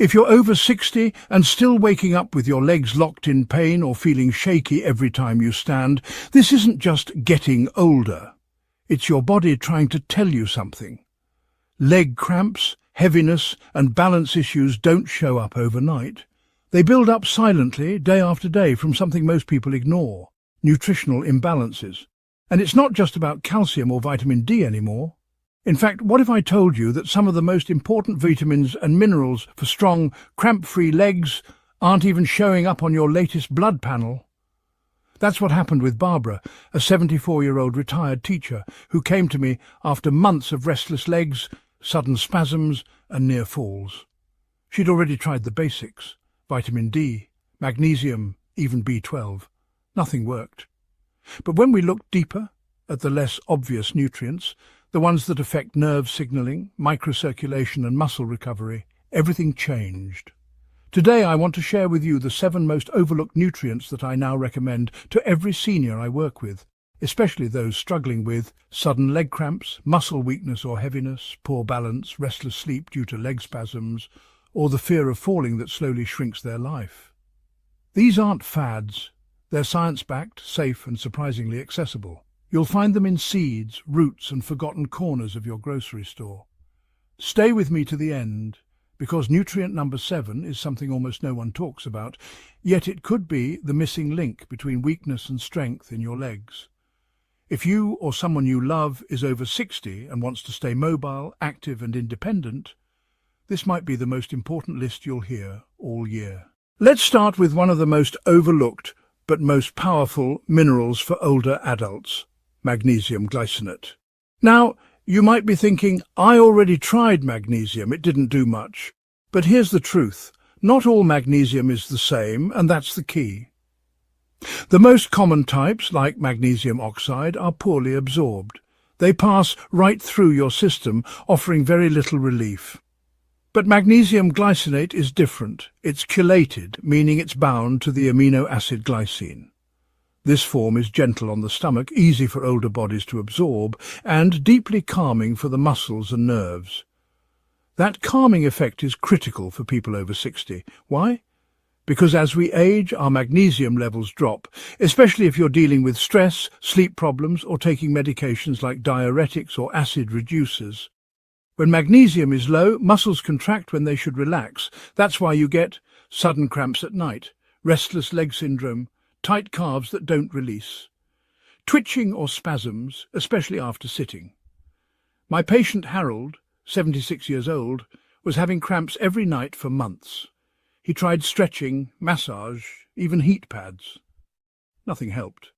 If you're over 60 and still waking up with your legs locked in pain or feeling shaky every time you stand, this isn't just getting older. It's your body trying to tell you something. Leg cramps, heaviness and balance issues don't show up overnight. They build up silently, day after day, from something most people ignore: nutritional imbalances. And it's not just about calcium or vitamin D anymore. In fact, what if I told you that some of the most important vitamins and minerals for strong, cramp-free legs aren't even showing up on your latest blood panel? That's what happened with Barbara, a 74-year-old retired teacher who came to me after months of restless legs, sudden spasms and near falls. She'd already tried the basics: vitamin D, magnesium, even B12. Nothing worked. But when we looked deeper at the less obvious nutrients, the ones that affect nerve signaling, microcirculation and muscle recovery, everything changed. Today I want to share with you the 7 most overlooked nutrients that I now recommend to every senior I work with, especially those struggling with sudden leg cramps, muscle weakness or heaviness, poor balance, restless sleep due to leg spasms, or the fear of falling that slowly shrinks their life. These aren't fads. They're science-backed, safe and surprisingly accessible. You'll find them in seeds, roots and forgotten corners of your grocery store. Stay with me to the end, because nutrient number 7 is something almost no one talks about, yet it could be the missing link between weakness and strength in your legs. If you or someone you love is over 60 and wants to stay mobile, active and independent, this might be the most important list you'll hear all year. Let's start with one of the most overlooked but most powerful minerals for older adults: magnesium glycinate. Now, you might be thinking, I already tried magnesium, it didn't do much. But here's the truth: not all magnesium is the same, and that's the key. The most common types, like magnesium oxide, are poorly absorbed. They pass right through your system, offering very little relief. But magnesium glycinate is different. It's chelated, meaning it's bound to the amino acid glycine. This form is gentle on the stomach, easy for older bodies to absorb, and deeply calming for the muscles and nerves. That calming effect is critical for people over 60. Why? Because as we age, our magnesium levels drop, especially if you're dealing with stress, sleep problems, or taking medications like diuretics or acid reducers. When magnesium is low, muscles contract when they should relax. That's why you get sudden cramps at night, restless leg syndrome, tight calves that don't release, twitching or spasms, especially after sitting. My patient Harold, 76 years old, was having cramps every night for months. He tried stretching, massage, even heat pads. Nothing helped.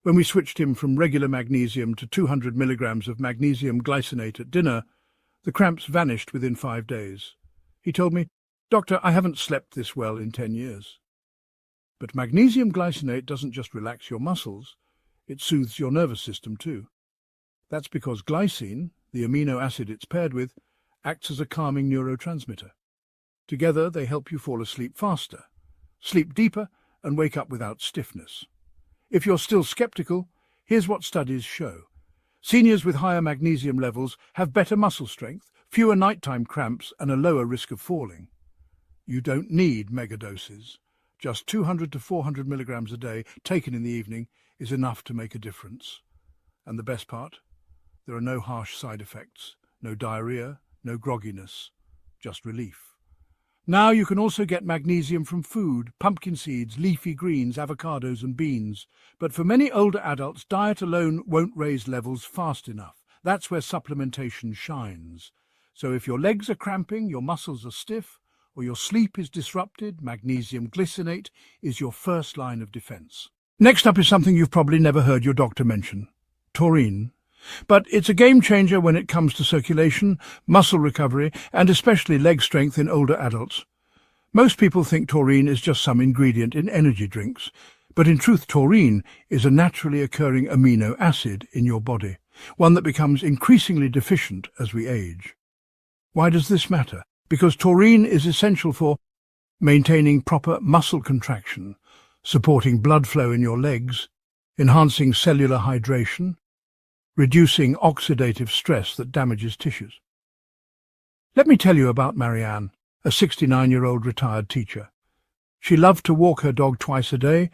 When we switched him from regular magnesium to 200 milligrams of magnesium glycinate at dinner, the cramps vanished within 5 days. He told me, "Doctor, I haven't slept this well in 10 years. But magnesium glycinate doesn't just relax your muscles, it soothes your nervous system too. That's because glycine, the amino acid it's paired with, acts as a calming neurotransmitter. Together they help you fall asleep faster, sleep deeper and wake up without stiffness. If you're still skeptical, here's what studies show. Seniors with higher magnesium levels have better muscle strength, fewer nighttime cramps and a lower risk of falling. You don't need megadoses. Just 200 to 400 milligrams a day, taken in the evening, is enough to make a difference. And the best part? There are no harsh side effects, no diarrhea, no grogginess, just relief. Now you can also get magnesium from food, pumpkin seeds, leafy greens, avocados and beans. But for many older adults, diet alone won't raise levels fast enough. That's where supplementation shines. So if your legs are cramping, your muscles are stiff, or your sleep is disrupted, magnesium glycinate is your first line of defense. Next up is something you've probably never heard your doctor mention: taurine. But it's a game changer when it comes to circulation, muscle recovery, and especially leg strength in older adults. Most people think taurine is just some ingredient in energy drinks, but in truth taurine is a naturally occurring amino acid in your body, one that becomes increasingly deficient as we age. Why does this matter? Because taurine is essential for maintaining proper muscle contraction, supporting blood flow in your legs, enhancing cellular hydration, reducing oxidative stress that damages tissues. Let me tell you about Marianne, a 69-year-old retired teacher. She loved to walk her dog twice a day,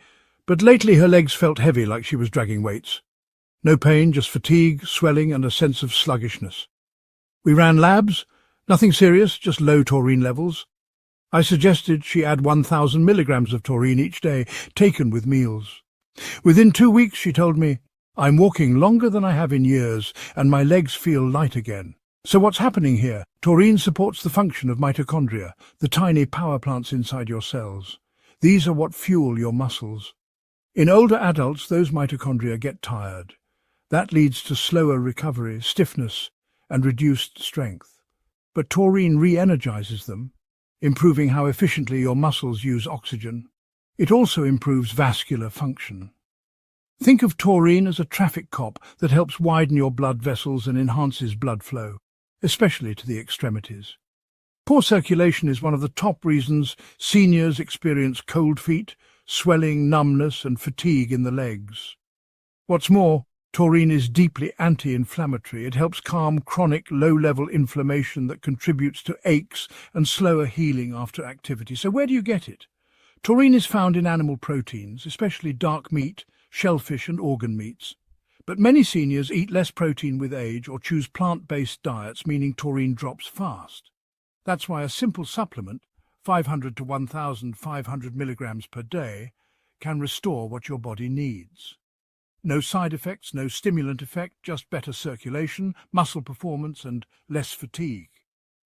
but lately her legs felt heavy like she was dragging weights. No pain, just fatigue, swelling and a sense of sluggishness. We ran labs, nothing serious, just low taurine levels. I suggested she add 1,000 milligrams of taurine each day, taken with meals. Within 2 weeks, she told me, "I'm walking longer than I have in years, and my legs feel light again." So what's happening here? Taurine supports the function of mitochondria, the tiny power plants inside your cells. These are what fuel your muscles. In older adults, those mitochondria get tired. That leads to slower recovery, stiffness, and reduced strength. But taurine re-energizes them, improving how efficiently your muscles use oxygen. It also improves vascular function. Think of taurine as a traffic cop that helps widen your blood vessels and enhances blood flow, especially to the extremities. Poor circulation is one of the top reasons seniors experience cold feet, swelling, numbness, and fatigue in the legs. What's more, taurine is deeply anti-inflammatory. It helps calm chronic low-level inflammation that contributes to aches and slower healing after activity. So where do you get it? Taurine is found in animal proteins, especially dark meat, shellfish and organ meats. But many seniors eat less protein with age or choose plant-based diets, meaning taurine drops fast. That's why a simple supplement, 500 to 1,500 milligrams per day, can restore what your body needs. No side effects, no stimulant effect, just better circulation, muscle performance and less fatigue.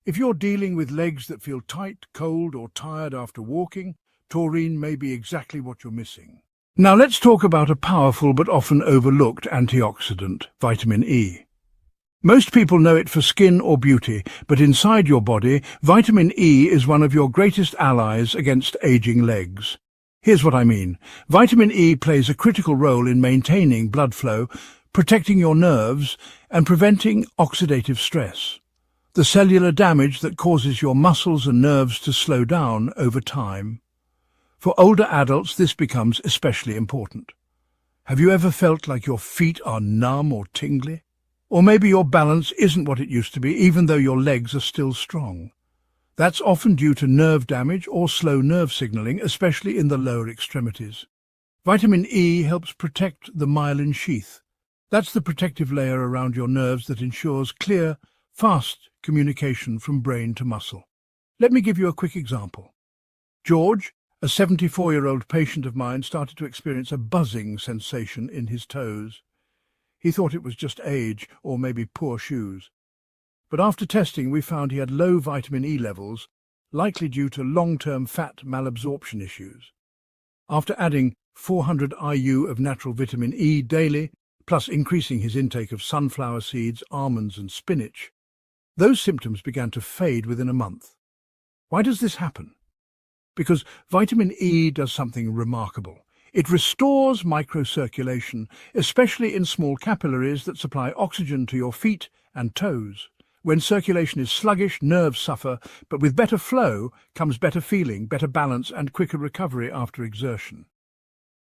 If you're dealing with legs that feel tight, cold or tired after walking, taurine may be exactly what you're missing. Now let's talk about a powerful but often overlooked antioxidant, vitamin E. Most people know it for skin or beauty, but inside your body, vitamin E is one of your greatest allies against aging legs. Here's what I mean. Vitamin E plays a critical role in maintaining blood flow, protecting your nerves, and preventing oxidative stress, the cellular damage that causes your muscles and nerves to slow down over time. For older adults, this becomes especially important. Have you ever felt like your feet are numb or tingly? Or maybe your balance isn't what it used to be, even though your legs are still strong. That's often due to nerve damage or slow nerve signaling, especially in the lower extremities. Vitamin E helps protect the myelin sheath. That's the protective layer around your nerves that ensures clear, fast communication from brain to muscle. Let me give you a quick example. George, a 74-year-old patient of mine, started to experience a buzzing sensation in his toes. He thought it was just age or maybe poor shoes. But after testing, we found he had low vitamin E levels, likely due to long-term fat malabsorption issues. After adding 400 IU of natural vitamin E daily, plus increasing his intake of sunflower seeds, almonds and spinach, those symptoms began to fade within a month. Why does this happen? Because vitamin E does something remarkable. It restores microcirculation, especially in small capillaries that supply oxygen to your feet and toes. When circulation is sluggish, nerves suffer, but with better flow comes better feeling, better balance and quicker recovery after exertion.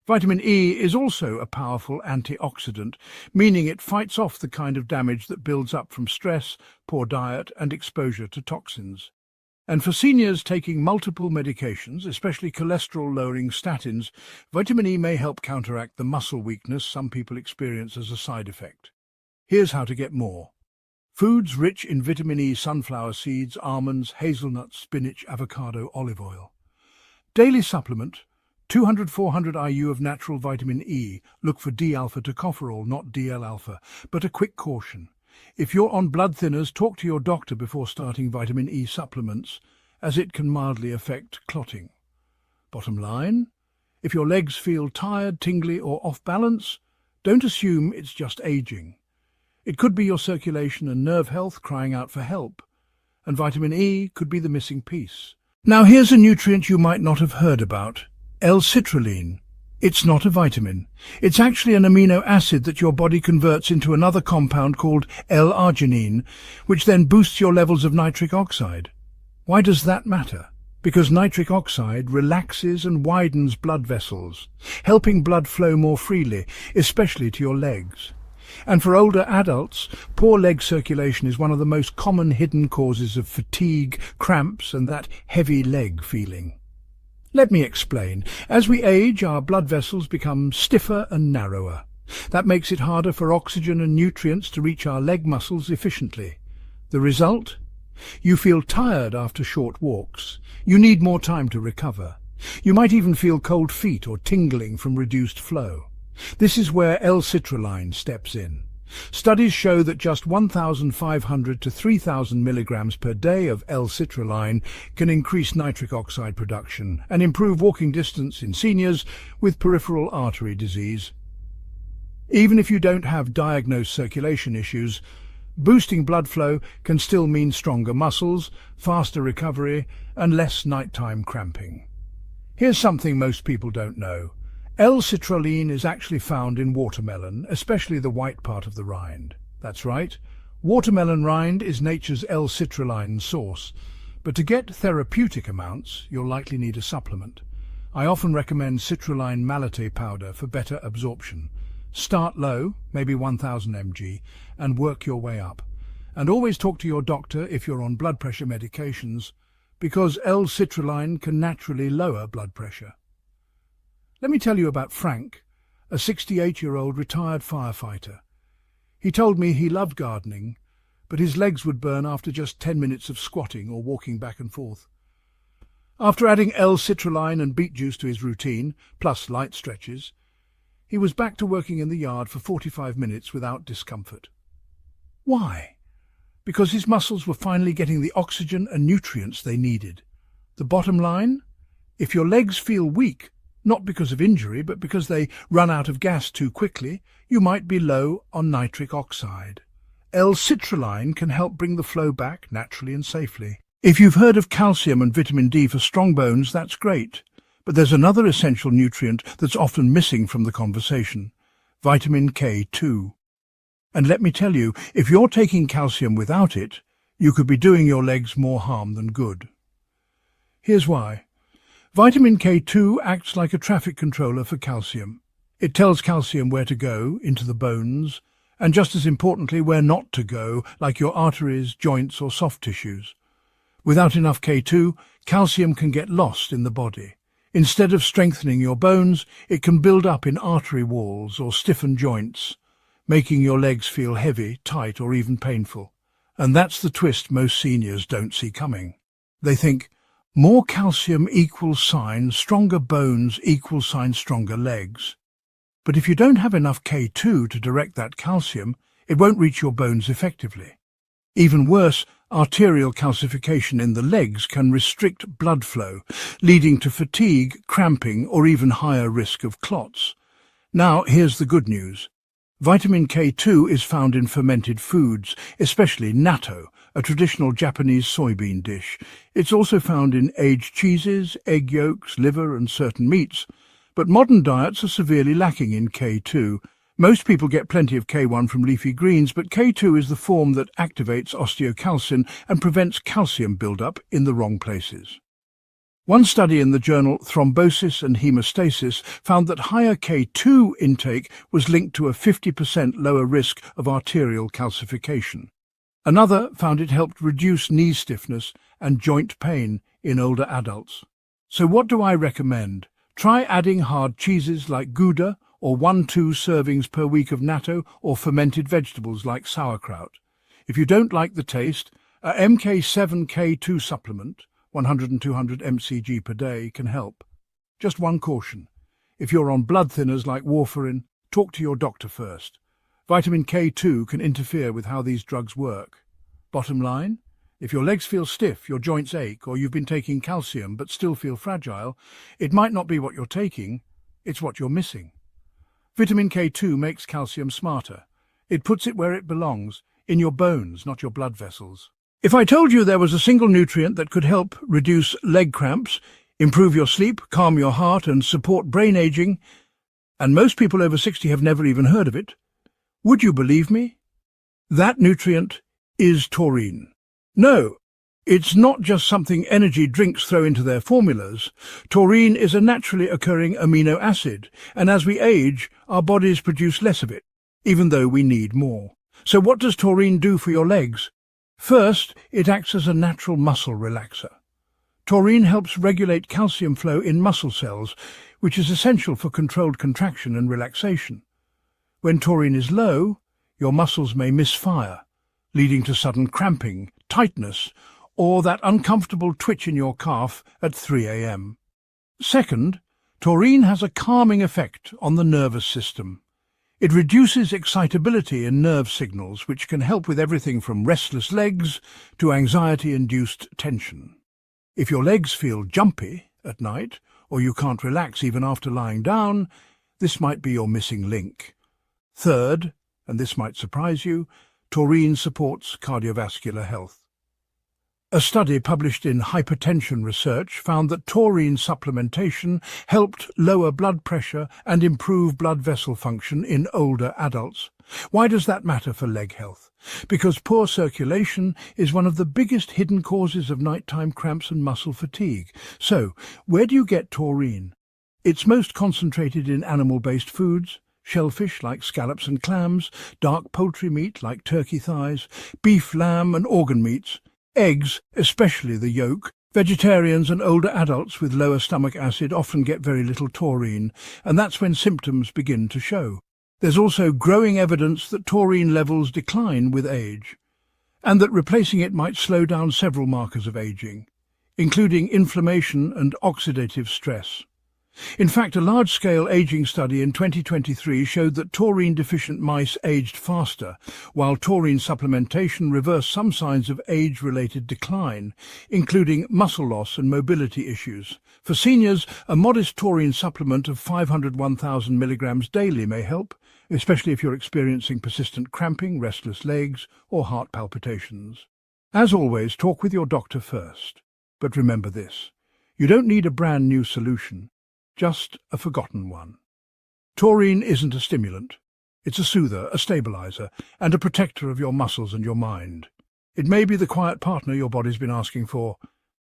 Vitamin E is also a powerful antioxidant, meaning it fights off the kind of damage that builds up from stress, poor diet and exposure to toxins. And for seniors taking multiple medications, especially cholesterol-lowering statins, vitamin E may help counteract the muscle weakness some people experience as a side effect. Here's how to get more. Foods rich in vitamin E: sunflower seeds, almonds, hazelnuts, spinach, avocado, olive oil. Daily supplement: 200-400 IU of natural vitamin E. Look for D-alpha tocopherol, not DL-alpha. But a quick caution. If you're on blood thinners, talk to your doctor before starting vitamin E supplements, as it can mildly affect clotting. Bottom line, if your legs feel tired, tingly or off balance, don't assume it's just aging. It could be your circulation and nerve health crying out for help, and vitamin E could be the missing piece. Now here's a nutrient you might not have heard about: L-citrulline. It's not a vitamin. It's actually an amino acid that your body converts into another compound called L-arginine, which then boosts your levels of nitric oxide. Why does that matter? Because nitric oxide relaxes and widens blood vessels, helping blood flow more freely, especially to your legs. And for older adults, poor leg circulation is one of the most common hidden causes of fatigue, cramps, and that heavy leg feeling. Let me explain. As we age, our blood vessels become stiffer and narrower. That makes it harder for oxygen and nutrients to reach our leg muscles efficiently. The result? You feel tired after short walks. You need more time to recover. You might even feel cold feet or tingling from reduced flow. This is where L-citrulline steps in. Studies show that just 1,500 to 3,000 milligrams per day of L-citrulline can increase nitric oxide production and improve walking distance in seniors with peripheral artery disease. Even if you don't have diagnosed circulation issues, boosting blood flow can still mean stronger muscles, faster recovery, and less nighttime cramping. Here's something most people don't know. L-citrulline is actually found in watermelon, especially the white part of the rind. That's right, watermelon rind is nature's L-citrulline source, but to get therapeutic amounts, you'll likely need a supplement. I often recommend citrulline malate powder for better absorption. Start low, maybe 1,000 mg, and work your way up. And always talk to your doctor if you're on blood pressure medications, because L-citrulline can naturally lower blood pressure. Let me tell you about Frank, a 68-year-old retired firefighter. He told me he loved gardening, but his legs would burn after just 10 minutes of squatting or walking back and forth. After adding L-citrulline and beet juice to his routine, plus light stretches, he was back to working in the yard for 45 minutes without discomfort. Why? Because his muscles were finally getting the oxygen and nutrients they needed. The bottom line? If your legs feel weak, not because of injury, but because they run out of gas too quickly, you might be low on nitric oxide. L-citrulline can help bring the flow back naturally and safely. If you've heard of calcium and vitamin D for strong bones, that's great. But there's another essential nutrient that's often missing from the conversation: vitamin K2. And let me tell you, if you're taking calcium without it, you could be doing your legs more harm than good. Here's why. Vitamin K2 acts like a traffic controller for calcium. It tells calcium where to go, into the bones, and just as importantly, where not to go, like your arteries, joints, or soft tissues. Without enough K2, calcium can get lost in the body. Instead of strengthening your bones, it can build up in artery walls or stiffen joints, making your legs feel heavy, tight, or even painful. And that's the twist most seniors don't see coming. They think, more calcium equals sign stronger bones equals sign stronger legs. But if you don't have enough K2 to direct that calcium, it won't reach your bones effectively. Even worse, arterial calcification in the legs can restrict blood flow, leading to fatigue, cramping, or even higher risk of clots. Now, here's the good news. Vitamin K2 is found in fermented foods, especially natto, a traditional Japanese soybean dish. It's also found in aged cheeses, egg yolks, liver, and certain meats. But modern diets are severely lacking in K2. Most people get plenty of K1 from leafy greens, but K2 is the form that activates osteocalcin and prevents calcium buildup in the wrong places. One study in the journal Thrombosis and Hemostasis found that higher K2 intake was linked to a 50% lower risk of arterial calcification. Another found it helped reduce knee stiffness and joint pain in older adults. So what do I recommend? Try adding hard cheeses like Gouda, or 1-2 servings per week of natto or fermented vegetables like sauerkraut. If you don't like the taste, a MK7K2 supplement, 100 and 200 mcg per day, can help. Just one caution. If you're on blood thinners like warfarin, talk to your doctor first. Vitamin K2 can interfere with how these drugs work. Bottom line, if your legs feel stiff, your joints ache, or you've been taking calcium but still feel fragile, it might not be what you're taking, it's what you're missing. Vitamin K2 makes calcium smarter. It puts it where it belongs, in your bones, not your blood vessels. If I told you there was a single nutrient that could help reduce leg cramps, improve your sleep, calm your heart, and support brain aging, and most people over 60 have never even heard of it, would you believe me? That nutrient is taurine. No, it's not just something energy drinks throw into their formulas. Taurine is a naturally occurring amino acid, and as we age, our bodies produce less of it. even though we need more. So what does taurine do for your legs? First, it acts as a natural muscle relaxer. Taurine helps regulate calcium flow in muscle cells, which is essential for controlled contraction and relaxation. When taurine is low, your muscles may misfire, leading to sudden cramping, tightness, or that uncomfortable twitch in your calf at 3 a.m. Second, taurine has a calming effect on the nervous system. It reduces excitability in nerve signals, which can help with everything from restless legs to anxiety-induced tension. If your legs feel jumpy at night, or you can't relax even after lying down, this might be your missing link. Third, and this might surprise you, taurine supports cardiovascular health. A study published in Hypertension Research found that taurine supplementation helped lower blood pressure and improve blood vessel function in older adults. Why does that matter for leg health? Because poor circulation is one of the biggest hidden causes of nighttime cramps and muscle fatigue. So, where do you get taurine? It's most concentrated in animal-based foods: shellfish like scallops and clams, dark poultry meat like turkey thighs, beef, lamb and organ meats, eggs, especially the yolk. Vegetarians and older adults with lower stomach acid often get very little taurine, and that's when symptoms begin to show. There's also growing evidence that taurine levels decline with age, and that replacing it might slow down several markers of aging, including inflammation and oxidative stress. In fact, a large-scale aging study in 2023 showed that taurine-deficient mice aged faster, while taurine supplementation reversed some signs of age-related decline, including muscle loss and mobility issues. For seniors, a modest taurine supplement of 501,000 milligrams daily may help, especially if you're experiencing persistent cramping, restless legs, or heart palpitations. As always, talk with your doctor first. But remember this: you don't need a brand new solution, just a forgotten one. Taurine isn't a stimulant. It's a soother, a stabilizer, and a protector of your muscles and your mind. It may be the quiet partner your body's been asking for.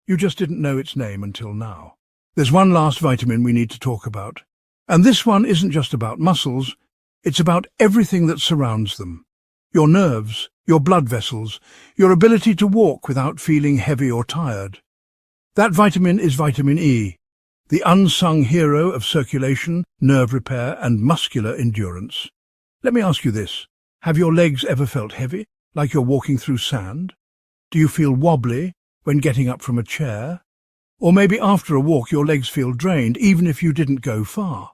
You just didn't know its name until now. There's one last vitamin we need to talk about. And this one isn't just about muscles, it's about everything that surrounds them. Your nerves, your blood vessels, your ability to walk without feeling heavy or tired. That vitamin is vitamin E, the unsung hero of circulation, nerve repair, and muscular endurance. Let me ask you this: have your legs ever felt heavy, like you're walking through sand? Do you feel wobbly when getting up from a chair? Or maybe after a walk your legs feel drained, even if you didn't go far?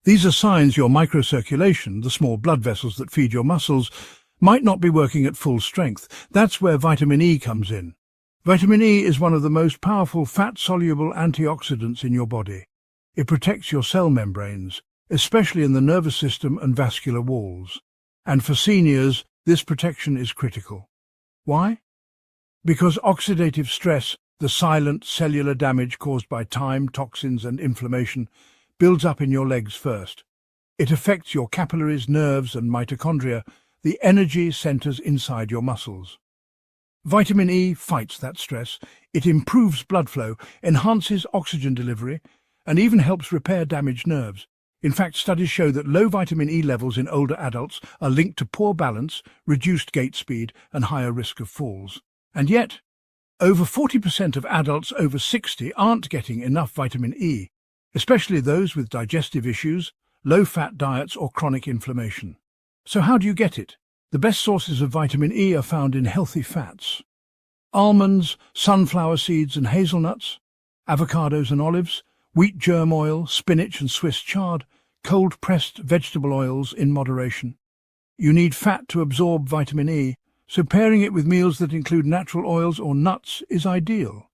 These are signs your microcirculation, the small blood vessels that feed your muscles, might not be working at full strength. That's where vitamin E comes in. Vitamin E is one of the most powerful fat-soluble antioxidants in your body. It protects your cell membranes, especially in the nervous system and vascular walls. And for seniors, this protection is critical. Why? Because oxidative stress, the silent cellular damage caused by time, toxins and inflammation, builds up in your legs first. It affects your capillaries, nerves and mitochondria, the energy centers inside your muscles. Vitamin E fights that stress. It improves blood flow, enhances oxygen delivery, and even helps repair damaged nerves. In fact, studies show that low vitamin E levels in older adults are linked to poor balance, reduced gait speed, and higher risk of falls. And yet, over 40% of adults over 60 aren't getting enough vitamin E, especially those with digestive issues, low-fat diets, or chronic inflammation. So how do you get it? The best sources of vitamin E are found in healthy fats: almonds, sunflower seeds and hazelnuts, avocados and olives, wheat germ oil, spinach and Swiss chard, cold-pressed vegetable oils in moderation. You need fat to absorb vitamin E, so pairing it with meals that include natural oils or nuts is ideal.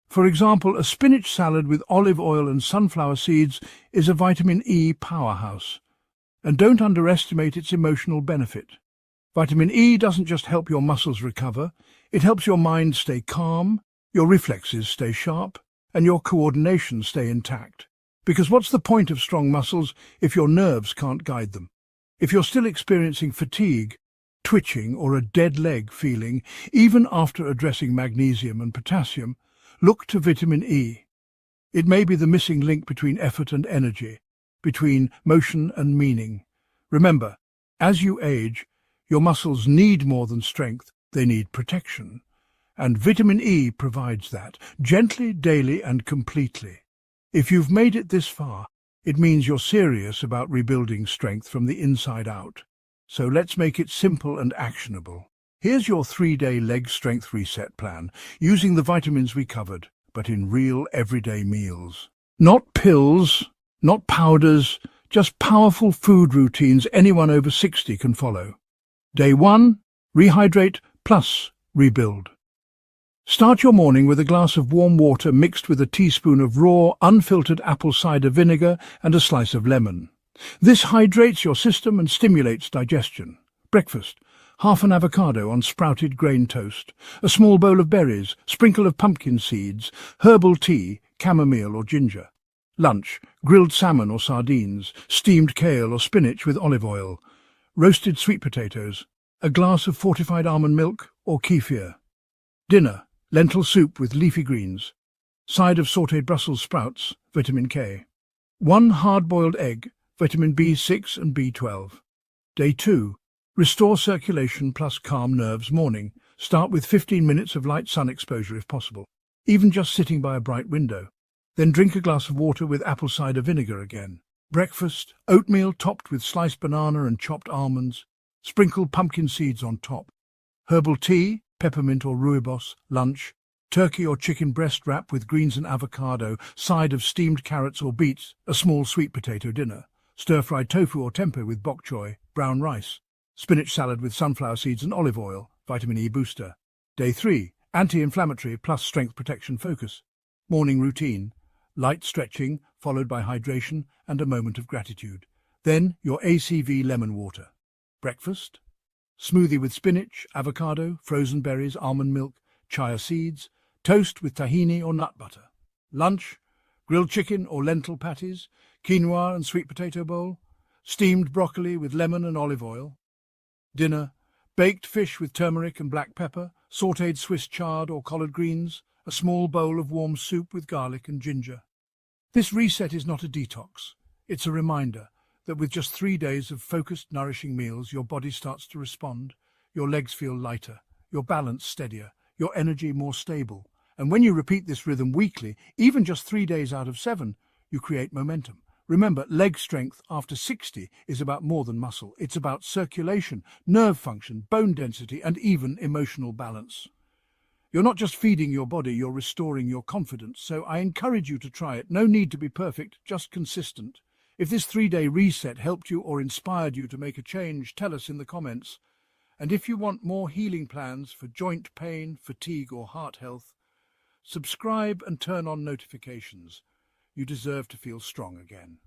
For example, a spinach salad with olive oil and sunflower seeds is a vitamin E powerhouse. And don't underestimate its emotional benefit. Vitamin E doesn't just help your muscles recover, it helps your mind stay calm, your reflexes stay sharp, and your coordination stay intact. Because what's the point of strong muscles if your nerves can't guide them? If you're still experiencing fatigue, twitching, or a dead leg feeling, even after addressing magnesium and potassium, look to vitamin E. It may be the missing link between effort and energy, between motion and meaning. Remember, As you age, your muscles need more than strength, they need protection. And vitamin E provides that, gently, daily and completely. If you've made it this far, it means you're serious about rebuilding strength from the inside out. So let's make it simple and actionable. Here's your 3-day leg strength reset plan, using the vitamins we covered, but in real everyday meals. Not pills, not powders, just powerful food routines anyone over 60 can follow. Day 1, rehydrate plus rebuild. Start your morning with a glass of warm water mixed with a teaspoon of raw, unfiltered apple cider vinegar and a slice of lemon. This hydrates your system and stimulates digestion. Breakfast: half an avocado on sprouted grain toast, a small bowl of berries, sprinkle of pumpkin seeds, herbal tea, chamomile or ginger. Lunch: grilled salmon or sardines, steamed kale or spinach with olive oil, roasted sweet potatoes, a glass of fortified almond milk or kefir. Dinner: lentil soup with leafy greens, side of sautéed Brussels sprouts, vitamin K. 1 hard-boiled egg, vitamin B6 and B12. Day 2, restore circulation plus calm nerves morning. Start with 15 minutes of light sun exposure if possible, even just sitting by a bright window. Then drink a glass of water with apple cider vinegar again. Breakfast: oatmeal topped with sliced banana and chopped almonds. Sprinkle pumpkin seeds on top. Herbal tea, peppermint or rooibos. Lunch: turkey or chicken breast wrap with greens and avocado, side of steamed carrots or beets, a small sweet potato dinner. Stir-fried tofu or tempeh with bok choy, brown rice. Spinach salad with sunflower seeds and olive oil, vitamin E booster. Day 3, anti-inflammatory plus strength protection focus. Morning routine: light stretching, followed by hydration and a moment of gratitude. Then your ACV lemon water. Breakfast: smoothie with spinach, avocado, frozen berries, almond milk, chia seeds, toast with tahini or nut butter. Lunch: grilled chicken or lentil patties, quinoa and sweet potato bowl, steamed broccoli with lemon and olive oil. Dinner: baked fish with turmeric and black pepper, sautéed Swiss chard or collard greens, a small bowl of warm soup with garlic and ginger. This reset is not a detox. It's a reminder that with just 3 days of focused, nourishing meals, your body starts to respond, your legs feel lighter, your balance steadier, your energy more stable. And when you repeat this rhythm weekly, even just 3 days out of 7, you create momentum. Remember, leg strength after 60 is about more than muscle. It's about circulation, nerve function, bone density, and even emotional balance. You're not just feeding your body, you're restoring your confidence. So I encourage you to try it. No need to be perfect, just consistent. If this 3-day reset helped you or inspired you to make a change, tell us in the comments. And if you want more healing plans for joint pain, fatigue, or heart health, subscribe and turn on notifications. You deserve to feel strong again.